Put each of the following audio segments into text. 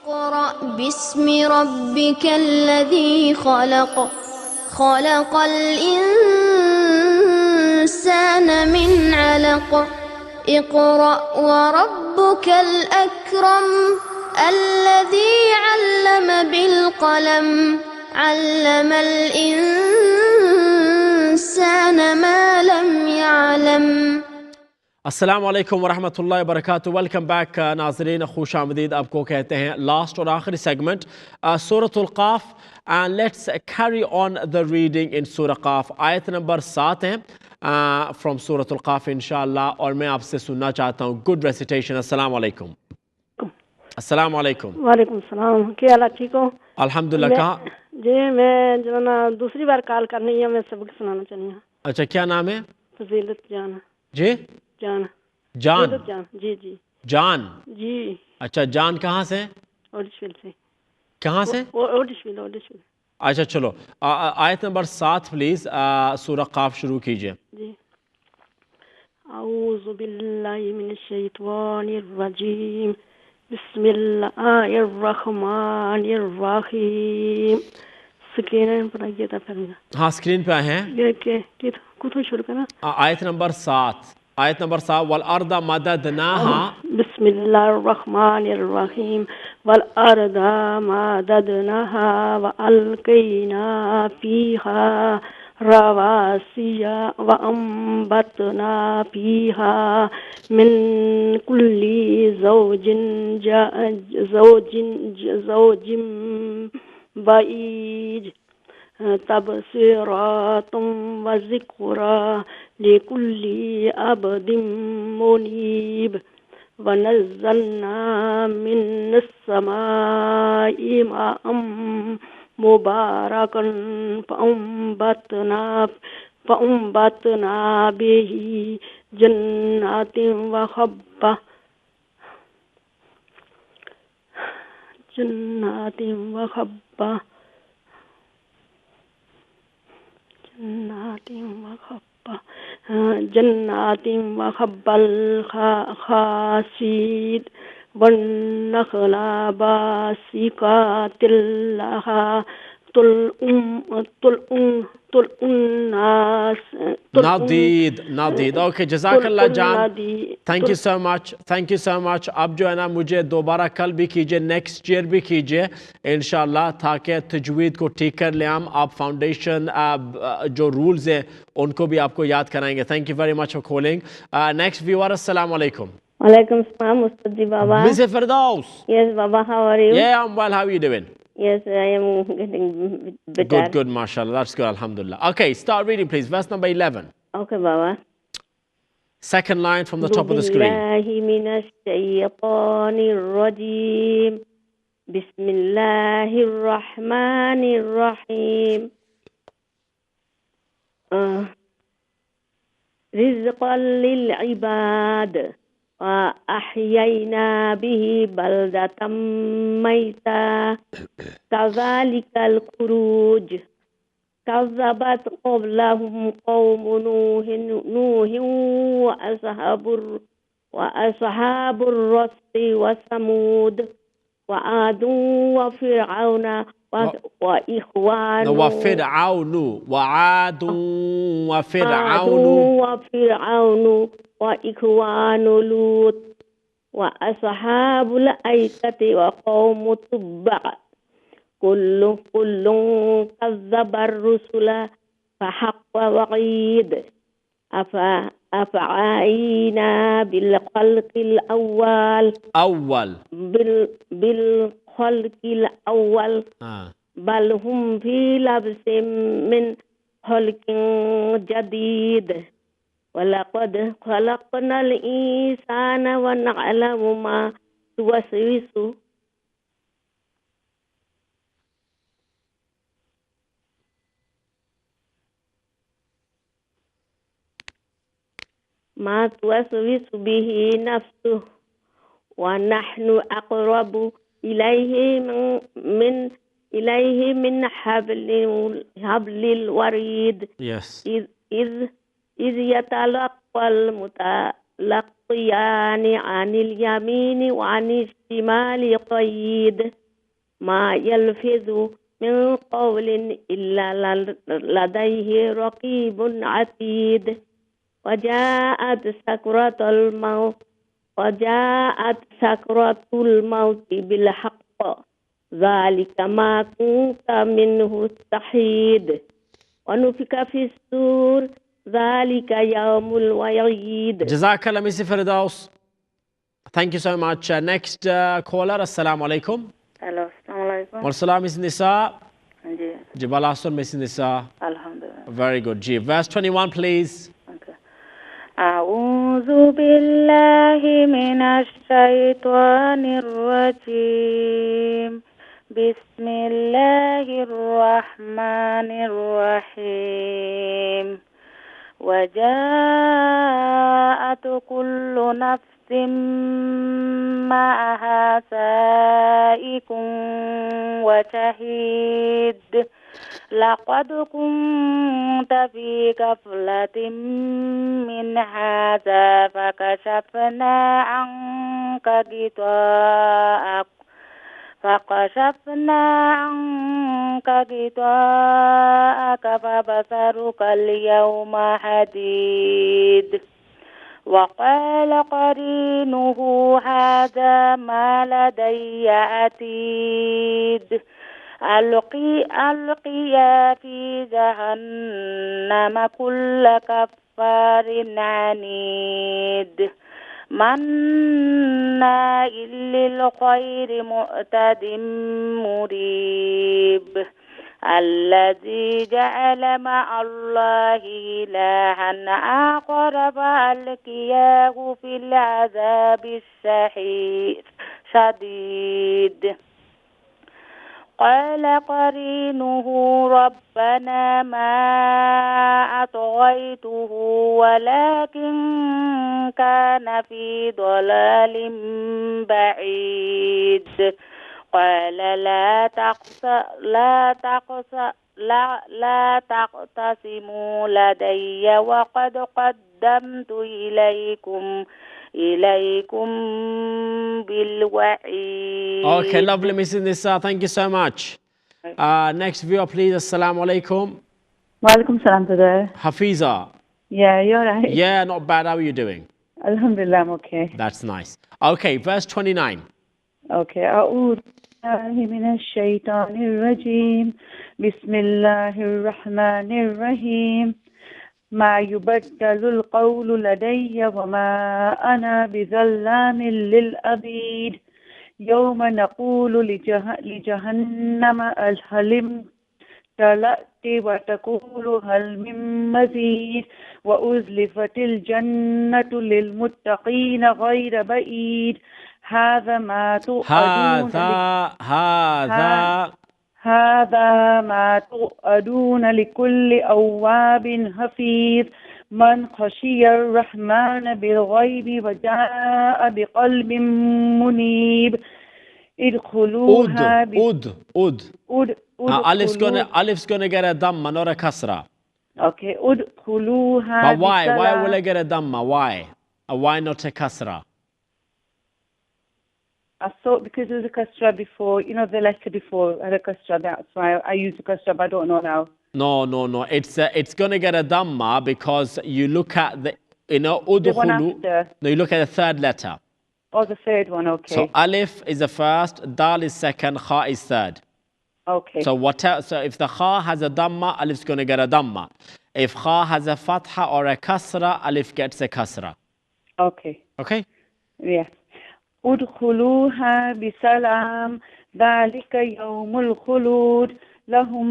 اقرأ باسم ربك الذي خلق خلق الإنسان من علق اقرأ وربك الأكرم الذي علم بالقلم علم الإنسان ما لم يعلم. अस्सलाम वालेकुम वरहमतुल्लाहि वबरकातुहू। वेलकम बैक नाज़रीन, खुश आमदीद आपको कहते हैं। लास्ट और आखिरी सेगमेंट सूरतुल क़ाफ, and let's carry on the reading in सूरह क़ाफ। आयत नंबर 7 है फ्रॉम सूरतुल क़ाफ इंशाअल्लाह, और मैं आपसे सुनना चाहता हूँ गुड रेसिटेशन। अस्सलाम वालेकुम। अस्सलाम वालेकुम। वालेकुम सलाम। क्या हाल है? ठीक हो? अल्हम्दुलिल्लाह। कहाँ जी मैं जो ना दूसरी बार कॉल करनी है, मैं सबक सुनाना चाहती हूँ। अच्छा, क्या नाम है? फजीलत जान। जी जान जान जान जी जी जान। जी। अच्छा, जान कहाँ से? ओडिशविल से। कहाँ से? ओडिशविल। अच्छा चलो, आयत नंबर 7 प्लीज सूरह क़ाफ शुरू कीजिए। जी। औज़ु बिल्लाहि मिनश शैतानिर रजीम, बिस्मिल्लाहिर रहमानिर रहीम। स्क्रीन पर आइए था फिर। हाँ, स्क्रीन पे आए हैं। ये के कुछ शुरू करना। आयत नंबर 7 वल अर्दा मददनाहा। बिस्मिल्लाहिर्रहमानिर्रहीम। वल अर्दा मददनाहा व अलकैना फीहा रवासिया व अम्बतना फीहा मिन कुल्ली ज़ौजिन बईज तबसिरातुम व ज़िक्रा लिकुल्ली अब्दिन मुनीब व नज़्ज़लना मिनस समाई माअम मुबारकन फअंबतना बिही जन्नातिन व हब्बा जन्नातिन व हब्बल खासीद वन नखला बासिकातिल लहा नादीद। ओके, जज़ाकल्लाह जान, थैंक यू सो मच। अब जो है ना, मुझे दोबारा कल भी कीजिए, नेक्स्ट ईयर भी कीजिए इंशाल्लाह, ताकि तजवीद को ठीक कर ले। हम आप फाउंडेशन जो रूल्स है उनको भी आपको याद कराएंगे। Thank you very much for calling. Next viewer, अस्सलाम वालेकुम। वालेकुम सलाम उस्ताद जी। बाबा मिस फिरदौस। यस बाबा, how are you? Yeah, I'm well. How are you doing? Yes, I am getting better. Good, mashallah. That's good, alhamdulillah. Okay, start reading, please. Verse number 11. Okay, Baba. Second line from the top of the screen. Billahi minash shaytanir rajim. Bismillahir rahmanir rahim. Rizqan lil ibad. وأحيينا به بلدة ميتا كذلك الخروج كذبت قبلهم قوم نوح وأصحاب الرس وثمود وعاد وفرعون وإخوان وعاد وفرعون وإخوان لوط وأصحاب الأيكة وقوم تبع كل كذب الرسل فحق وعيد أفعينا بالخلق الأول بالخلق الأول بل هم في لبس من خلق جديد ولقد خلقنا الإنسان ونعلم ما توسوس به نفسه ونحن أقرب إليه من حبل الوريد. Yes. إذ يتلقى لقيان عن اليمين وعن الشمال قيد ما يلفظ من قول إلا لديه رقيب عتيد وجاءت سكرة الموت بالحق ذلك ما كنت منه تحيد ونفخ في الصور ذلك يوم الوعيد. Jazakallah, Mr. Firdaus. Thank you so much. Next caller, Assalamu alaikum. Hello, assalamu alaikum. Warsalam, Miss Nisa. Ji, Jibalasun, Miss Nisa. alhamdulillah. Very good. Ji. Verse 21, please. Okay. أعوذ بالله من الشيطان الرجيم. بسم الله الرحمن الرحيم. وجاءت كل نفس معها سائق وشهيد لقد كنت في غفلة من هذا فكشفنا عنك غطاءك فبصرك اليوم حديد. وقال قرينه هذا ما لدي عتيد. ألقيا في جهنم كل كفار عنيد مناع للخير معتد مريب الذي جعل مع الله إلها آخر فألقياه في العذاب الشديد. قال قرينه ربنا ما أطغيته ولكن كان في ضلال بعيد. قال لا تقتسموا لدي وقد قدمت إليكم بالوعيد. Okay, lovely, Mrs. Nisa. Thank you so much. Next viewer, please. Assalamu alaikum. Walaikum salam today. Hafiza. Yeah, you're right. Yeah, not bad. How are you doing? Alhamdulillah, I'm okay. That's nice. Okay, verse 29. Okay. أعوذ بالله من الشيطان الرجيم. بسم الله الرحمن الرحيم. ما يبدل القول لدي وما أنا بظلام للعبيد. يوم نقول لجهنم هل امتلأت وتقول هل من مزيد. وأزلفت الجنة للمتقين غير بعيد. هذا ما تؤدون هذا ما تؤدون لكل أواب حفيظ. من خشي الرحمن بالغيب وجاء بقلب Munib. ادخلوها Alif's gonna get a dhamma, not a kasra. Okay, ادخلوها. But why? Why will I get a dhamma? Why? Why not a kasra? I thought because there was a kasra before, you know, the letter before had a kasra, that's why I used the kasra, but I don't know now. No. It's gonna get a dhamma because you look at the, you know, The one after. No, you look at the third letter. Oh, the third one, okay. So alif is the first, dal is second, kha is third. Okay. So if the kha has a dhamma, alif's gonna get a dhamma. If kha has a fatha or a kasra, alif gets a kasra. Okay. Okay? Yes. ادخلوها بسلام ذلك يوم الخلود لهم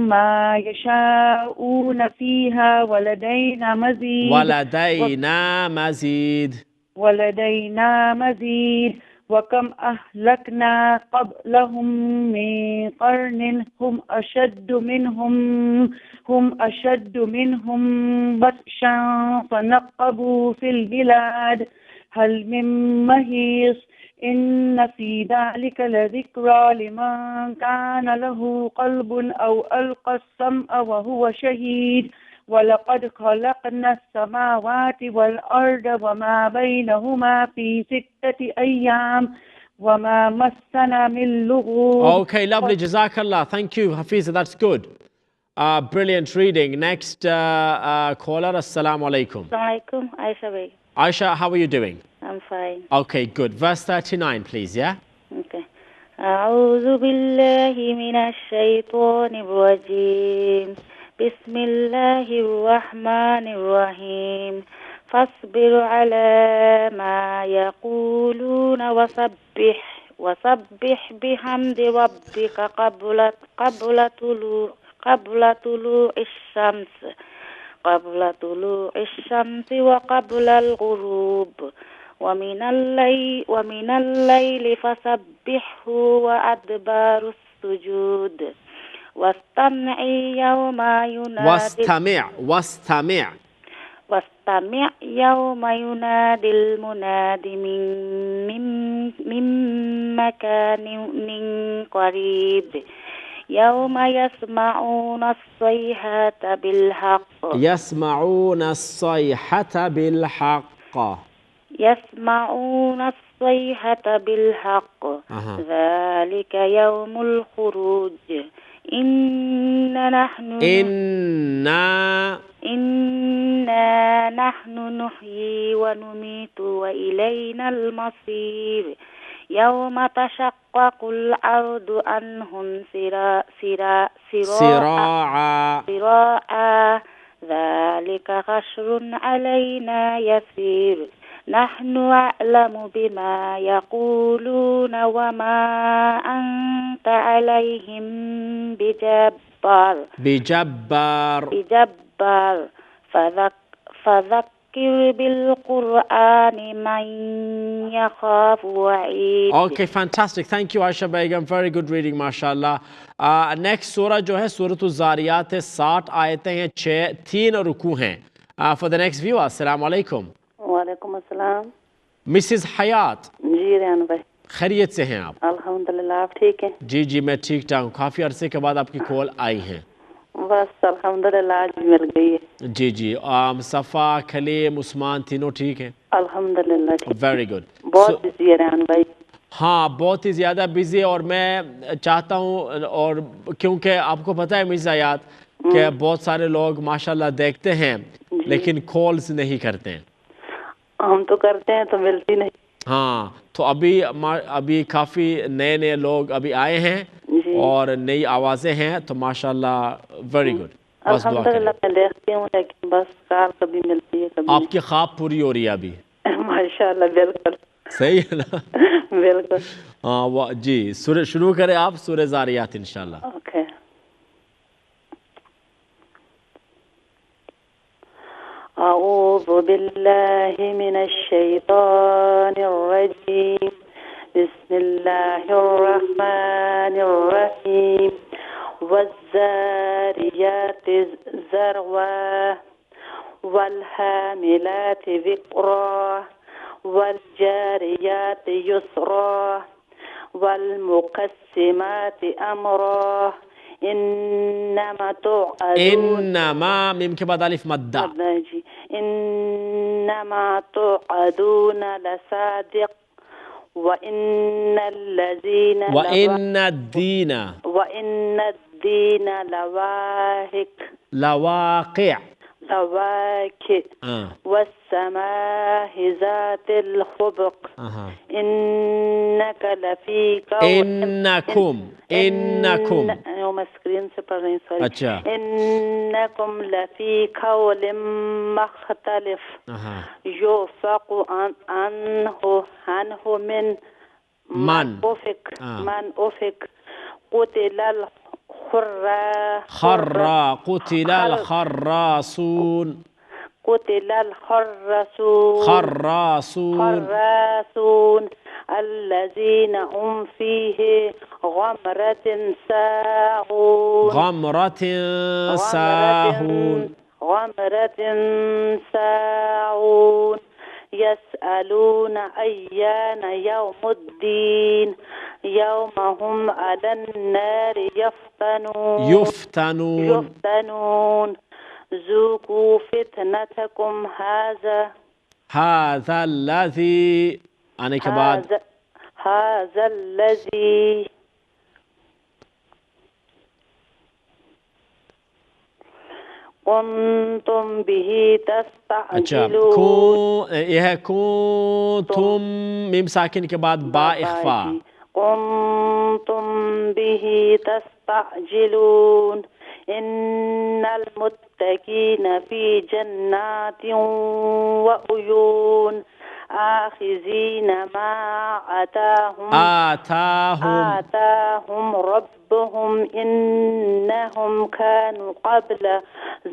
ما يشاءون فيها ولدينا مزيد وكم أهلكنا قبلهم من قرن هم أشد منهم بطشا فنقبوا في البلاد هل من مهيص. إن في ذلك لذكرى لمن كان له قلب أو ألقى السمع وهو شهيد. وَلَقَدْ خَلَقْنَا السَّمَاوَاتِ وَالْأَرْضَ وَمَا بَيْنَهُمَا فِي 6 أَيَّامٍ وَمَا مَسَّنَا مِن لُغُوبٍ. Okay, lovely. Jazakallah. Thank you, Hafiza. That's good. Brilliant reading. Next caller. Assalamu alaikum. Assalamualaikum, Aisha Beg. Aisha, how are you doing? I'm fine. Okay, good. Verse 39, please, yeah? Okay. أعوذ بالله من الشيطان الرجيم. بسم الله الرحمن الرحيم. فاصبر على ما يقولون وسبح بحمد ربك قبل طلوع الشمس وقبل الغروب ومن الليل فسبحه وأدبار السجود واستمع يوم ينادي المناد من مكان قريب يوم يسمعون الصيحة بالحق ذلك يوم الخروج إنا نحن نحيي ونميت وإلينا المصير يوم تشقق الأرض عنهم سراعا ذلك حشر علينا يسير نحن أعلم بما يقولون وما أنت عليهم بجبار فذكر بالقرآن من يخاف وعيد. Okay, fantastic. Thank you, Aisha Begum. Very good reading, mashallah. Next surah जो है सूरत ज़ारियात है, 60 आयतें हैं, 3 रुकू हैं. For the next viewer, assalamu alaikum. वालेकुम अस्सलाम. Mrs. Hayat. जी रेहान भाई. खैरियत से हैं आप? अल्हम्दुलिल्लाह, आप ठीक हैं? जी जी मैं ठीक ठाक हूँ. काफ़ी अरसे के बाद आपकी कॉल आई है. बस अल्हम्दुलिल्लाह आज मिल गई है. जी जी. सफ़ा, खलीम, उस्मान तीनों ठीक हैं? अल्हम्दुलिल्लाह ठीक. Very good. बहुत बिजी है रेहान भाई. हाँ, बहुत ही ज़्यादा बिजी है और मैं चाहता हूँ, और क्योंकि आपको पता है मिस हयात कि बहुत सारे लोग माशाल्लाह देखते हैं लेकिन कॉल्स नहीं करते हैं. हम तो करते हैं तो मिलती नहीं. हाँ, तो अभी काफ़ी नए लोग अभी आए हैं और नई आवाज़ें हैं, तो माशाल्लाह वेरी गुड. बस दुआ करें. मैं देखती हूँ लेकिन बस कार कभी मिलती है कभी. आपकी ख्वाब पूरी हो रही है अभी. माशाल्लाह, बिल्कुल सही है ना. बिल्कुल. हाँ जी. शुरू करें आप सूरह ज़ारियात इंशाल्लाह. ओके. أعوذ بالله من الشيطان الرجيم. بسم الله الرحمن الرحيم. والزاريات ذروا والحاملات ذكرا والجاريات يسرا والمقسمات أمرا إنما ميم के बाद अलिफ मद्दा. إنما توعدون لصادق وإن الدين لواقع والسماء ذات الخبق إنك لفي قول إنكم لفي قول مختلف يوفق عنه من أفك قتل الخراصون الذين هم فيه غمرة ساهون يسألون أيان يوم الدين يوم هم على النار يفتنون ज़ूक़ू फ़ितनतकुम हाज़ा लज़ी आने के बाद हाज़ल्लज़ी कुन्तुम बिही अच्छा तस्तअजिलून। यह है तुम मीम साकिन के बाद बा इख्फा कुन्तुम बिही तस्तअजिलून। इन्नल मुत्तकीन फी जन्नातिन व उयून आखिज़ीन मा आताहुम रब्बुहुम इन्नहुम कानू क़ब्ल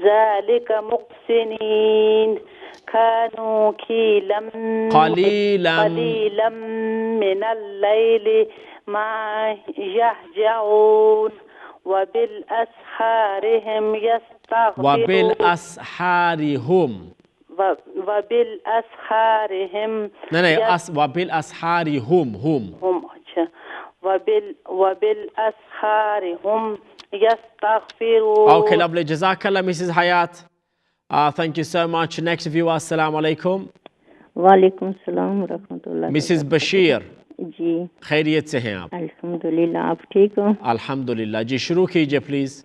ज़ालिका मुहसिनीन कानू क़लीलन मिनल लैलि मा यहजऊन वबिल अस्हारिहिम यस्तग़फिरून वबिल अस्हारिहिम वबिल अस्हारिहुम अच्छा वबिल अस्हारिहुम यस्तग़फिरून। Okay, lovely. Jazakallah, Mrs. Hayat. Thank you so much. Next viewer, assalamu alaikum. वालेकुम सलाम रहमतुल्लाह। Mrs. Bashir. जी खैरियत से हैं आप? अल्हम्दुलिल्लाह, आप ठीक हो? अल्हम्दुलिल्लाह जी, शुरू कीजिए प्लीज।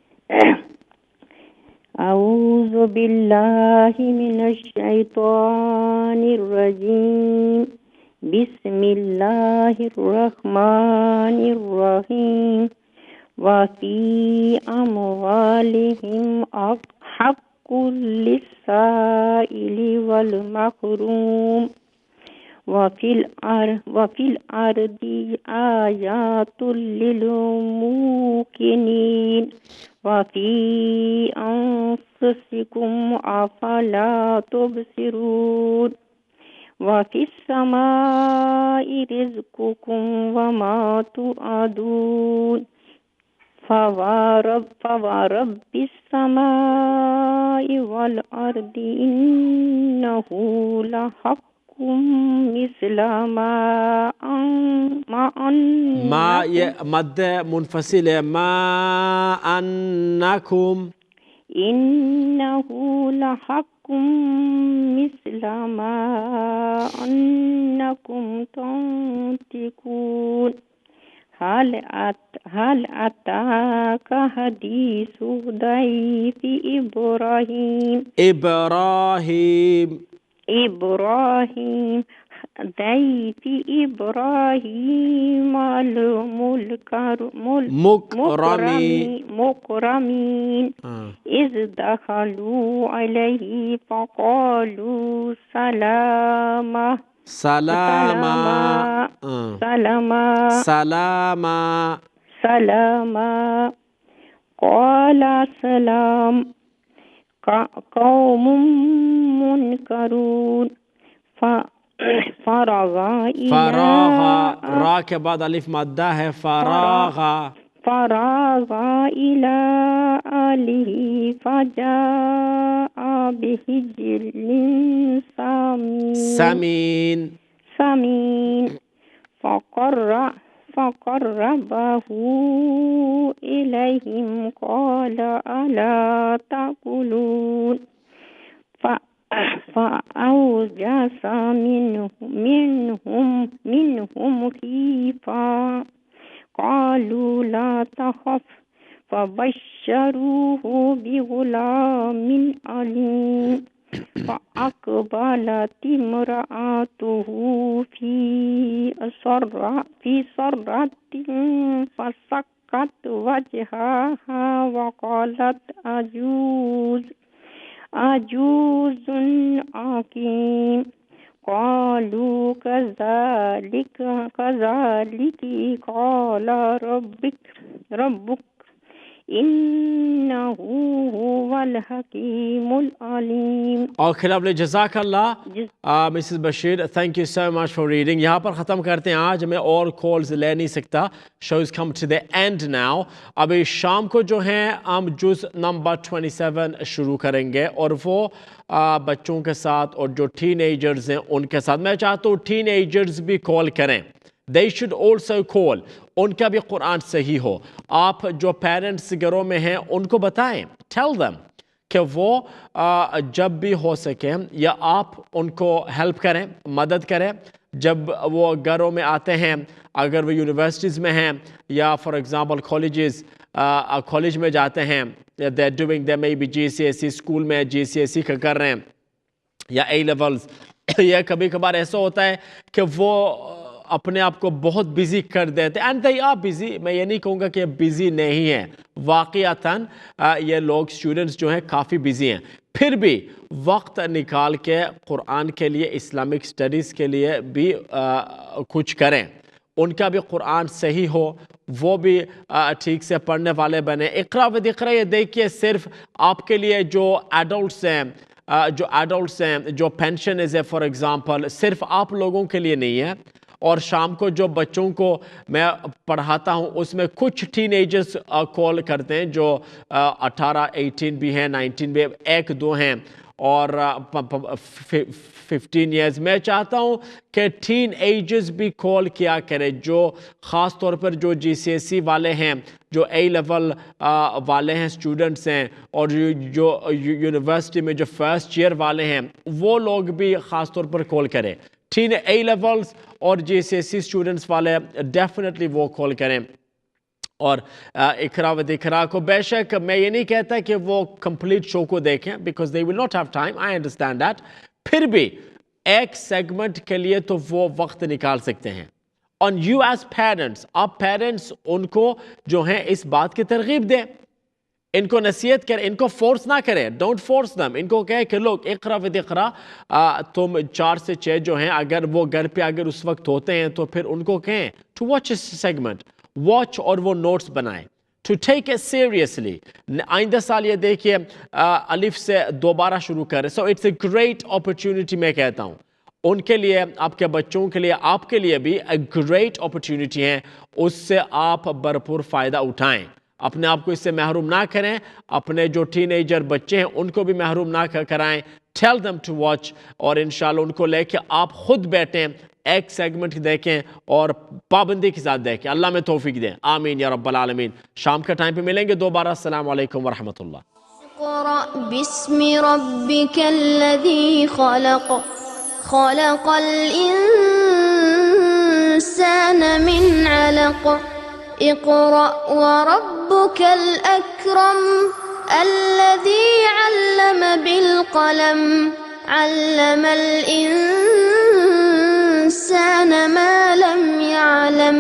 अऊज़ु बिल्लाहि मिनश शैतानिर रजीम। बिस्मिल्लाहिर रहमानिर रहीम। वफ़ी अमवालिहिम हक़्क़ुल लिस्साइलि वल महरूम। वफ़िल अर्दि आयातुल लिल मूक़िनीन। वफ़ी अन्फुसिकुम अफ़ला तुबसिरून। वफ़िस समाइ रिज़्क़ुकुम वमा तुअदून। फ़वरब्बिस समाइ वल अर्दि इन्नहु लहक़्क़ुम मिस्ल मा ये मद मुनफसिल है मा अन्नकुम इन्नहु लहक़्क़ुम मिस्ल मा अन्नकुम तंतिकून। हल अताका हदीसु दैफि इब्राहीम दैफि इब्राहीम अल मुकरमीन। इज़ दखलू अलैहि फ़क़ालू सलामा क़ाला सलाम क़ौमुम मुनकरून। फ़राग़ा रा के बाद अलिफ मद्दा है। फ़राग़ा इला आलिही फ़जाअ बिहिज्लिन समीन। फ़क़र्रबहू इलैहिम क़ाल अला ताकुलून। फ़अौजस मिनहुम ख़ीफ़ा क़ालू ला तख़फ़ फ़बश्शरूहु बिग़ुलामिन अलीम। फ़अक़बलत इम्रअतुहु फ़ी सर्रतिन फ़सक्कत वजहहा वक़ालत अजूज़ुन अक़ीम। क़ालू कज़ालिकी क़ाल रब्बुक इन्नहु हुवल हकीमुल Aleem. Okay, lovely. Jazakallah, Mrs. Bashir. Thank you so much for reading. यहाँ पर ख़त्म करते हैं आज, मैं और कॉल्स ले नहीं सकता. Shows come to the end now. अभी शाम को जो है हम जुज़ नंबर 27 शुरू करेंगे और वो बच्चों के साथ और जो टीनेजर्स हैं उनके साथ. मैं चाहता हूँ टीनेजर्स भी कॉल करें. They should also call. उनका भी कुरान सही हो. आप जो पेरेंट्स घरों में हैं उनको बताएं. Tell them कि वो जब भी हो सके या आप उनको हेल्प करें, मदद करें जब वो घरों में आते हैं, अगर वो यूनिवर्सिटीज़ में हैं या फॉर एग्ज़ाम्पल कॉलेज में जाते हैं, they are doing they may be GCSE, school में GCSE का कर रहे हैं या A levels या कभी कभार ऐसा होता है कि वो अपने आप को बहुत बिजी कर देते हैं, एंड दे आर बिजी। मैं ये नहीं कहूँगा कि बिजी नहीं है, वाक़ियतन ये लोग स्टूडेंट्स जो हैं काफ़ी बिजी हैं, फिर भी वक्त निकाल के कुरान के लिए, इस्लामिक स्टडीज़ के लिए भी कुछ करें, उनका भी कुरान सही हो, वो भी ठीक से पढ़ने वाले बने। इक़रा व दिक़रा ये देखिए सिर्फ आपके लिए जो एडल्ट्स हैं, जो पेंशन है फॉर एग्ज़ाम्पल, सिर्फ आप लोगों के लिए नहीं है। और शाम को जो बच्चों को मैं पढ़ाता हूँ उसमें कुछ टीनेजर्स कॉल करते हैं जो 18, 18 भी हैं, 19 भी, 1-2 हैं और 15 ईयर्स। मैं चाहता हूँ कि टीन एजर्स भी कॉल किया करें, जो ख़ास तौर पर जो GCSE वाले हैं, जो A लेवल वाले हैं, स्टूडेंट्स हैं, और जो यूनिवर्सिटी में जो फर्स्ट ईयर वाले हैं, वो लोग भी ख़ास तौर पर कॉल करें। टीन A लेवल्स और GCSE स्टूडेंट्स वाले डेफिनेटली वो कॉल करें। और इक़रा व दिक़रा को बेशक मैं ये नहीं कहता कि वो कंप्लीट शो को देखें, because they will not have time, I understand that, फिर भी एक सेगमेंट के लिए तो वो वक्त निकाल सकते हैं। ऑन यू एज पेरेंट्स, आप पेरेंट्स उनको जो हैं इस बात की तरगीब दें, इनको नसीहत करें, इनको फोर्स ना करें, डोंट फोर्स दम। इनको कहें कि लोग इक़रा व दिक़रा तुम 4 से 6 जो हैं, अगर वो घर पे अगर उस वक्त होते हैं तो फिर उनको कहें to watch this segment, watch और वो नोट्स बनाएं, टू टेक इट सीरियसली। आइंदा साल ये देखिए अलिफ से दोबारा शुरू करें। So it's a great opportunity, मैं कहता हूँ उनके लिए, आपके बच्चों के लिए, आपके लिए भी अ ग्रेट अपॉर्चुनिटी है, उससे आप भरपूर फ़ायदा उठाएं। अपने आप को इससे महरूम ना करें, अपने जो टीनेजर बच्चे हैं उनको भी महरूम ना कराएं। टेल देम टू वॉच, और इंशाल्लाह उनको लेके आप खुद बैठें, एक सेगमेंट देखें और पाबंदी के साथ देखें। अल्लाह में तौफीक दें, आमीन या रब्बल आलमीन। शाम के टाइम पे मिलेंगे दोबारा। अस्सलाम वालेकुम व रहमतुल्लाह। इक़रा बिस्मि रब्बिकल्लज़ी खलक़, खलक़ल इंसाना मिन अलक़, इक़रा व रब्बुकल अकरम, अल्लज़ी अल्लम बिल क़लम, अल्लमल इंसान मा लम यअलम।